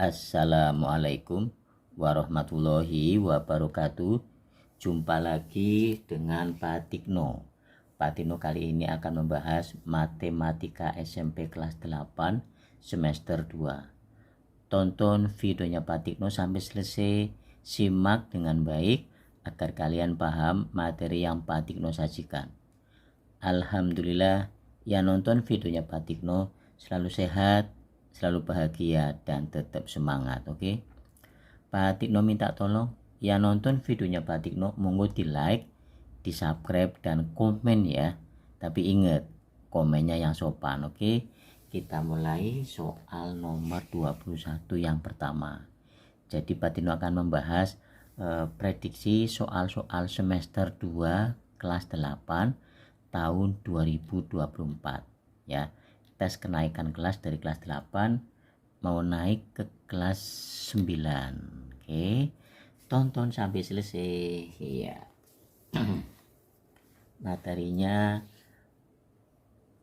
Assalamualaikum warahmatullahi wabarakatuh. Jumpa lagi dengan Pak Tikno. Pak Tikno kali ini akan membahas matematika SMP kelas 8 semester 2. Tonton videonya Pak Tikno sampai selesai, simak dengan baik agar kalian paham materi yang Pak Tikno sajikan. Alhamdulillah, yang nonton videonya Pak Tikno selalu sehat, selalu bahagia, dan tetap semangat. Oke, Pak Tikno minta tolong yang nonton videonya Pak Tikno monggo di like, di subscribe, dan komen ya. Tapi ingat, komennya yang sopan. Oke, kita mulai soal nomor 21 yang pertama. Jadi Pak Tikno akan membahas prediksi soal-soal semester 2 kelas 8 tahun 2024 ya. Tes kenaikan kelas dari kelas 8 mau naik ke kelas 9. Oke, tonton sampai selesai ya. Materinya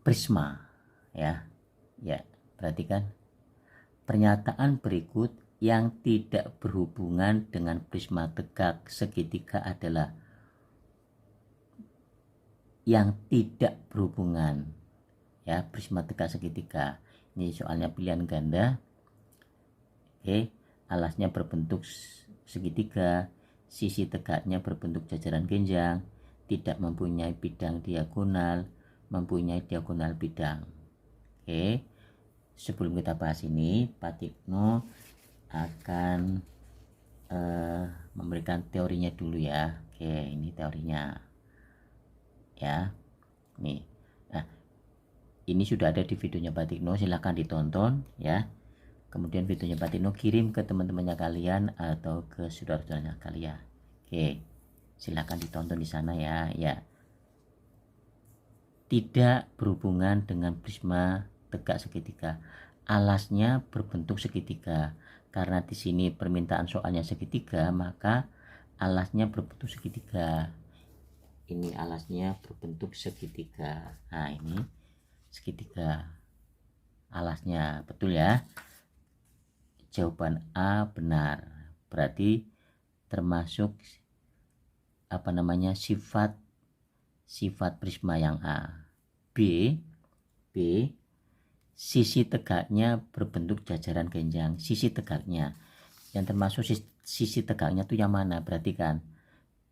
prisma ya. Perhatikan pernyataan berikut yang tidak berhubungan dengan prisma tegak segitiga adalah yang tidak berhubungan ya, prisma tegak segitiga. Ini soalnya pilihan ganda. Oke, alasnya berbentuk segitiga, sisi tegaknya berbentuk jajaran genjang, tidak mempunyai bidang diagonal, mempunyai diagonal bidang. Oke, sebelum kita bahas ini, Pak Tikno akan memberikan teorinya dulu ya. Oke, ini teorinya ya. Nih, nah ini sudah ada di videonya Pak Tikno, silahkan ditonton ya. Kemudian videonya Pak Tikno kirim ke teman-temannya kalian atau ke saudara-saudaranya kalian. Oke, silahkan ditonton di sana ya. Tidak berhubungan dengan prisma tegak segitiga. Alasnya berbentuk segitiga. Karena di sini permintaan soalnya segitiga, maka alasnya berbentuk segitiga. Ini alasnya berbentuk segitiga. Nah, ini segitiga alasnya, betul ya. Jawaban A benar, berarti termasuk sifat prisma yang A. B, sisi tegaknya berbentuk jajaran genjang. Sisi tegaknya yang termasuk sisi tegaknya itu yang mana? Perhatikan,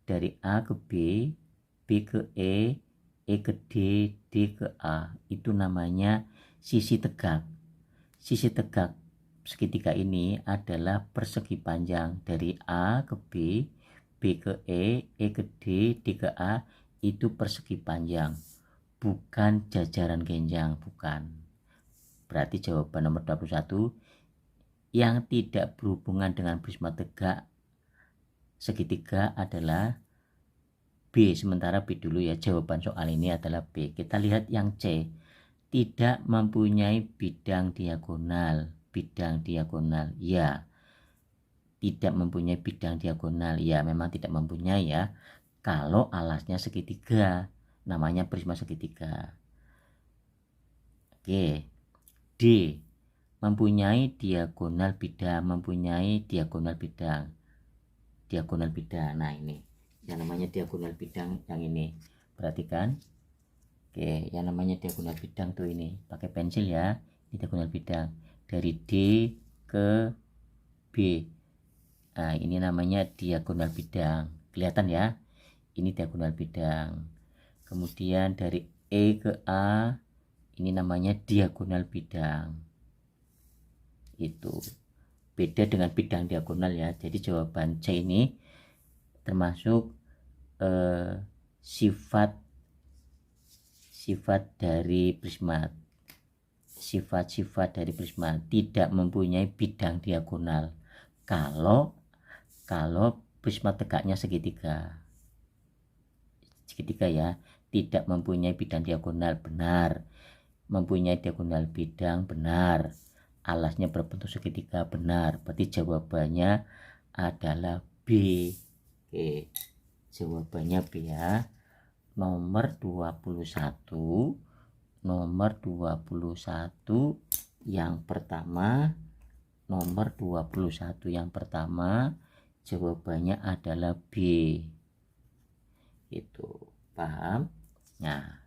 dari A ke B, B ke E ke D, D ke A, itu namanya sisi tegak. Sisi tegak segitiga ini adalah persegi panjang dari A ke B, B ke E ke D, D ke A, itu persegi panjang, bukan jajaran genjang, bukan. Berarti jawaban nomor 21 yang tidak berhubungan dengan prisma tegak segitiga adalah B. Sementara B dulu ya, jawaban soal ini adalah B. Kita lihat yang C, tidak mempunyai bidang diagonal. Bidang diagonal ya, tidak mempunyai bidang diagonal ya, memang tidak mempunyai ya. Kalau alasnya segitiga, namanya prisma segitiga. Oke, D, mempunyai diagonal bidang, diagonal bidang. Nah, ini yang namanya diagonal bidang yang ini, perhatikan. Oke, yang namanya diagonal bidang tuh ini, pakai pensil ya. Ini diagonal bidang dari D ke B. Nah, ini namanya diagonal bidang, kelihatan ya, ini diagonal bidang. Kemudian dari E ke A, ini namanya diagonal bidang. Itu beda dengan bidang diagonal ya. Jadi jawaban C ini termasuk sifat dari prisma. Sifat-sifat dari prisma tidak mempunyai bidang diagonal kalau prisma tegaknya segitiga ya. Tidak mempunyai bidang diagonal, benar. Mempunyai diagonal bidang, benar. Alasnya berbentuk segitiga, benar. Berarti jawabannya adalah B. Oke, jawabannya B ya. Nomor 21 yang pertama nomor 21 yang pertama jawabannya adalah B. Itu paham? Nah,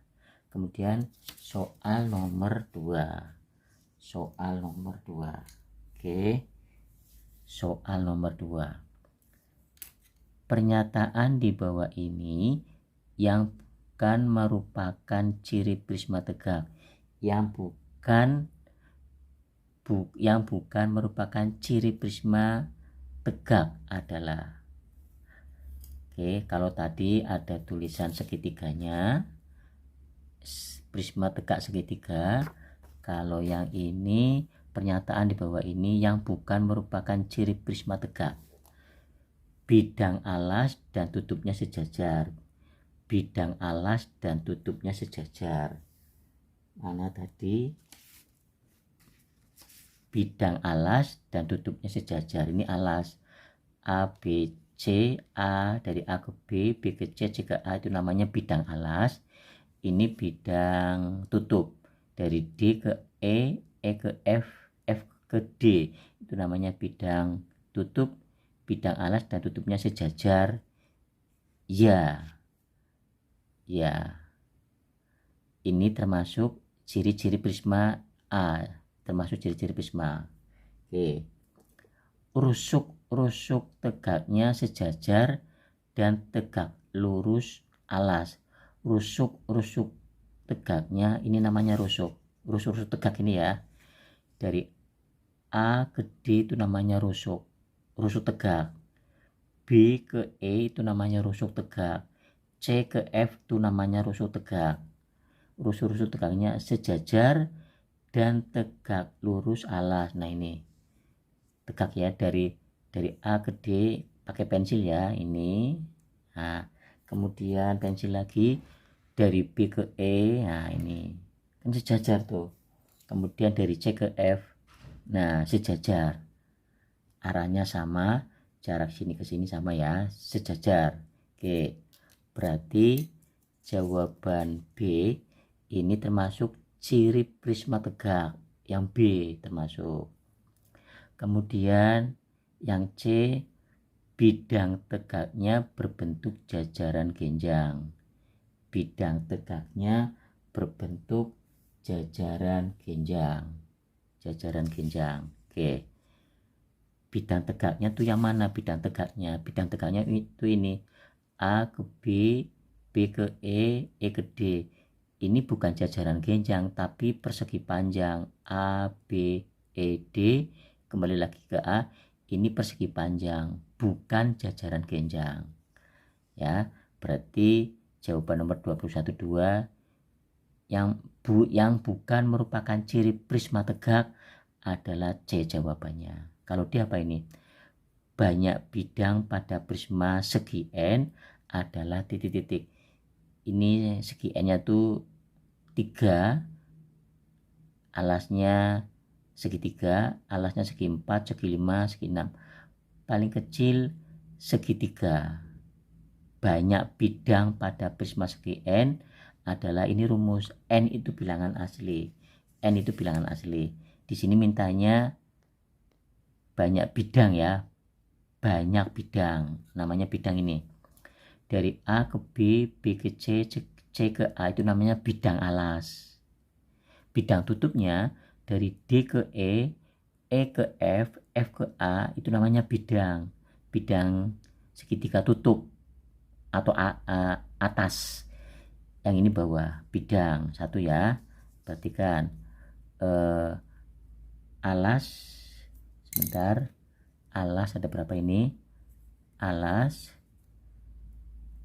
kemudian soal nomor 2. Soal nomor 2. Oke. Soal nomor 2. Pernyataan di bawah ini yang bukan merupakan ciri prisma tegak, yang bukan merupakan ciri prisma tegak adalah. Oke, kalau tadi ada tulisan segitiganya, prisma tegak segitiga. Kalau yang ini pernyataan di bawah ini yang bukan merupakan ciri prisma tegak, bidang alas dan tutupnya sejajar. Bidang alas dan tutupnya sejajar. Mana tadi? Bidang alas dan tutupnya sejajar. Ini alas A, B, C, A dari A ke B, B ke C, C ke A, itu namanya bidang alas. Ini bidang tutup dari D ke E, E ke F, F ke D, itu namanya bidang tutup. Bidang alas dan tutupnya sejajar. Ya, ini termasuk ciri-ciri prisma A, termasuk ciri-ciri prisma. Oke, rusuk tegaknya sejajar dan tegak lurus alas. Rusuk tegaknya ini namanya rusuk tegak ini ya. Dari A ke D itu namanya rusuk tegak. B ke E itu namanya rusuk tegak. C ke F itu namanya rusuk tegak. Rusuk tegaknya sejajar dan tegak lurus alas. Nah ini tegak ya, dari A ke D pakai pensil ya ini. Nah, kemudian pensil lagi dari B ke E. Nah ini kan sejajar tuh. Kemudian dari C ke F. Nah sejajar, arahnya sama, jarak sini ke sini sama ya, sejajar. Oke, berarti jawaban B ini termasuk ciri prisma tegak, yang B termasuk. Kemudian yang C, bidang tegaknya berbentuk jajaran genjang. Bidang tegaknya berbentuk jajaran genjang. Oke. Bidang tegaknya tuh yang mana bidang tegaknya? Bidang tegaknya itu ini. A ke B, B ke E, E ke D. Ini bukan jajaran genjang tapi persegi panjang. A, B, E, D. Kembali lagi ke A. Ini persegi panjang, bukan jajaran genjang. Ya, berarti jawaban nomor 21 2 yang bukan merupakan ciri prisma tegak adalah C jawabannya. Kalau dia apa ini? Banyak bidang pada prisma segi N adalah titik-titik. Ini segi N-nya tuh 3, alasnya segitiga, alasnya segi 4, segi 5, segi 6. Paling kecil segitiga. Banyak bidang pada prisma segi N adalah, ini rumus, N itu bilangan asli. N itu bilangan asli. Di sini mintanya banyak bidang ya. Banyak bidang. Namanya bidang ini. Dari A ke B, B ke C, C ke A itu namanya bidang alas. Bidang tutupnya dari D ke E, E ke F, F ke A itu namanya bidang. Bidang segitiga tutup atau atas. Yang ini bawah, bidang satu ya. Perhatikan alas, sebentar, alas ada berapa ini? Alas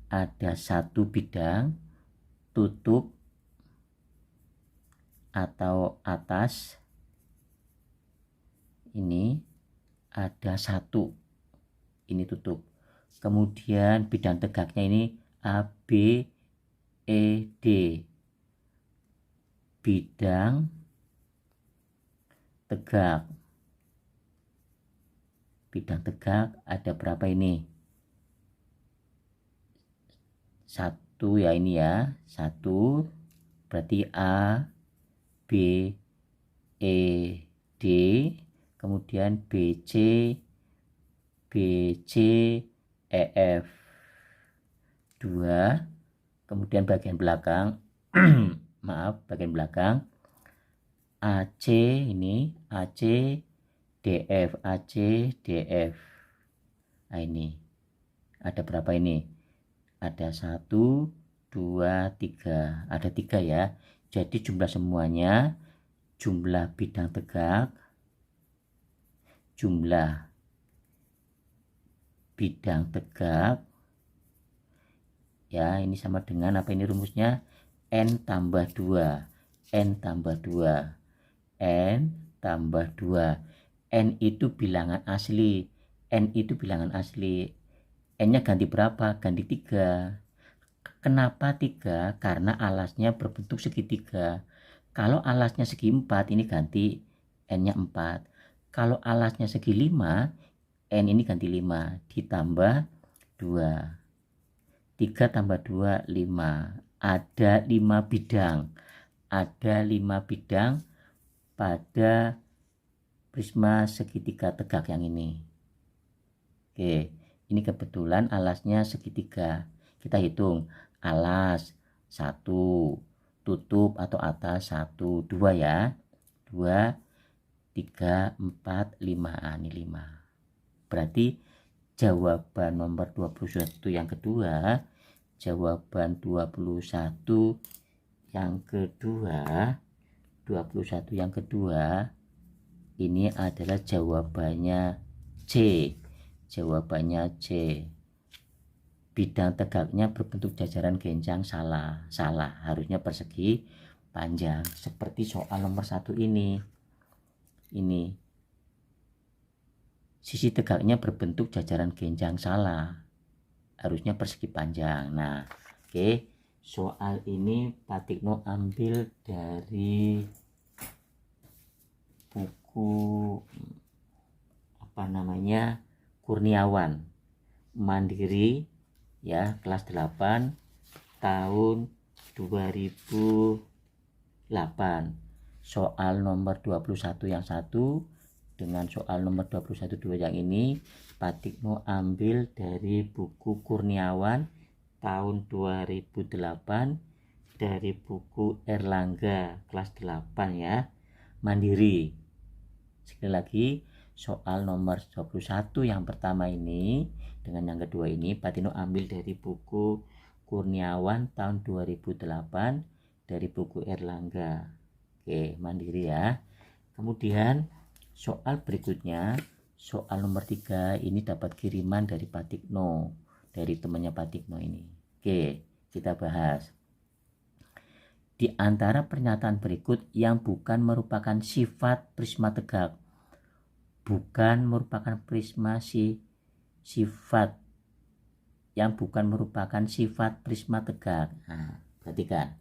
ada satu bidang, tutup atau atas ini ada satu, ini tutup. Kemudian bidang tegaknya ini A, B, E, D. Bidang tegak. Bidang tegak ada berapa ini? Satu ya, ini ya. Satu. Berarti A, B, E, D. kemudian BC, EF 2, kemudian bagian belakang maaf, bagian belakang AC, ini AC, DF, nah ini ada berapa ini? Ada 1, 2, 3, ada 3 ya. Jadi jumlah semuanya, jumlah bidang tegak, jumlah bidang tegak ya, ini sama dengan apa ini rumusnya? N tambah 2, N tambah 2, N tambah 2. N itu bilangan asli, N itu bilangan asli. N nya ganti berapa? Ganti 3. Kenapa 3? Karena alasnya berbentuk segitiga. Kalau alasnya segi 4, ini ganti N nya 4. Kalau alasnya segi 5, N ini ganti 5 ditambah 2. 3 tambah 2, 5. Ada 5 bidang. Ada 5 bidang pada prisma segitiga tegak yang ini. Oke, ini kebetulan alasnya segitiga. Kita hitung alas 1, tutup atau atas 1, 2 ya. 2, 3, 4, 5. Ini 5. Berarti jawaban nomor 21 yang kedua, jawaban 21 yang kedua, 21 yang kedua ini adalah jawabannya C. Jawabannya C. Bidang tegaknya berbentuk jajaran genjang, salah. Harusnya persegi panjang. Seperti soal nomor 1 ini. Ini. Sisi tegaknya berbentuk jajaran genjang, salah. Harusnya persegi panjang. Nah, oke. Soal ini Pak Tikno ambil dari buku Kurniawan, Mandiri ya, kelas 8 tahun 2008. Soal nomor 21 yang 1 dengan soal nomor 21 2 yang ini Pak Tikno ambil dari buku Kurniawan tahun 2008, dari buku Erlangga kelas 8 ya, Mandiri. Sekali lagi, soal nomor 21 yang pertama ini dengan yang kedua ini Pak Tikno ambil dari buku Kurniawan tahun 2008, dari buku Erlangga. Oke, Mandiri ya. Kemudian soal berikutnya, soal nomor 3 ini dapat kiriman dari Pak Tikno, dari temannya Pak Tikno ini. Oke, kita bahas. Di antara pernyataan berikut yang bukan merupakan sifat prisma tegak, bukan merupakan prisma sifat yang bukan merupakan sifat prisma tegak. Nah, perhatikan.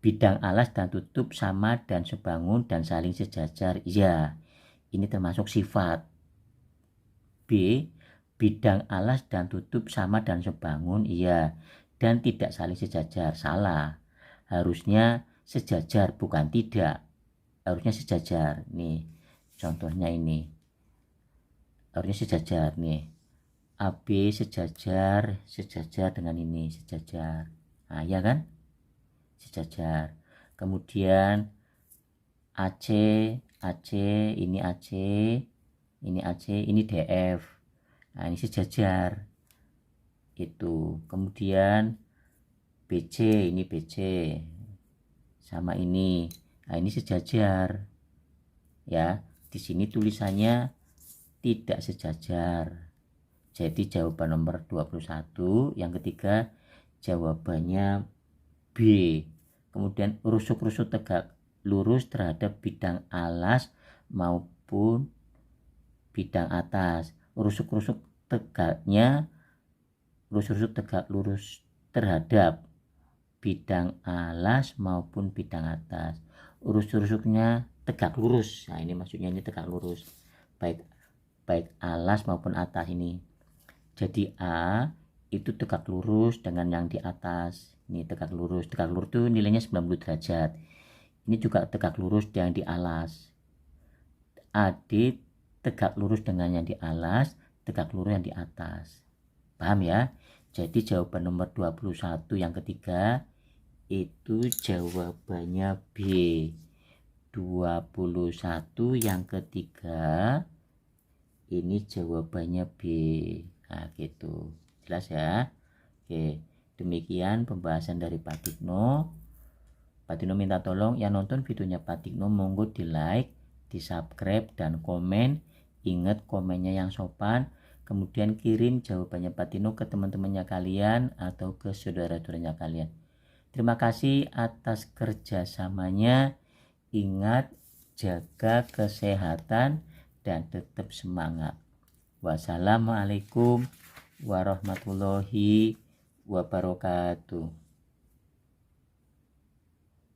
Bidang alas dan tutup sama dan sebangun dan saling sejajar. Iya, ini termasuk sifat. B. Bidang alas dan tutup sama dan sebangun. Iya, dan tidak saling sejajar. Salah. Harusnya sejajar, bukan tidak. Harusnya sejajar. Nih, contohnya ini. Harusnya sejajar nih. AB sejajar dengan ini, sejajar. Nah, ya kan? Sejajar. Kemudian AC, ini AC, ini DF. Nah, ini sejajar. Itu. Kemudian BC, ini BC sama ini. Nah, ini sejajar. Ya, di sini tulisannya tidak sejajar. Jadi jawaban nomor 21 yang ketiga jawabannya B. Kemudian rusuk-rusuk tegak lurus terhadap bidang alas maupun bidang atas. Rusuk-rusuk tegaknya, rusuk-rusuk tegak lurus terhadap bidang alas maupun bidang atas. Rusuk-rusuknya tegak lurus. Nah, ini maksudnya ini tegak lurus. Baik alas maupun atas ini. Jadi A itu tegak lurus dengan yang di atas. Ini tegak lurus. Tegak lurus itu nilainya 90 derajat. Ini juga tegak lurus yang di alas. AD tegak lurus dengan yang di alas, tegak lurus yang di atas. Paham ya? Jadi jawaban nomor 21 yang ketiga itu jawabannya B. 21 yang ketiga ini jawabannya B. Nah gitu, jelas ya. Oke, demikian pembahasan dari Pak Tikno. Pak Tikno minta tolong yang nonton videonya Pak Tikno monggo di like, di subscribe dan komen. Ingat komennya yang sopan, kemudian kirim jawabannya Pak Tikno ke teman-temannya kalian atau ke saudara-saudaranya kalian. Terima kasih atas kerjasamanya. Ingat, jaga kesehatan dan tetap semangat. Wassalamualaikum warahmatullahi wabarakatuh.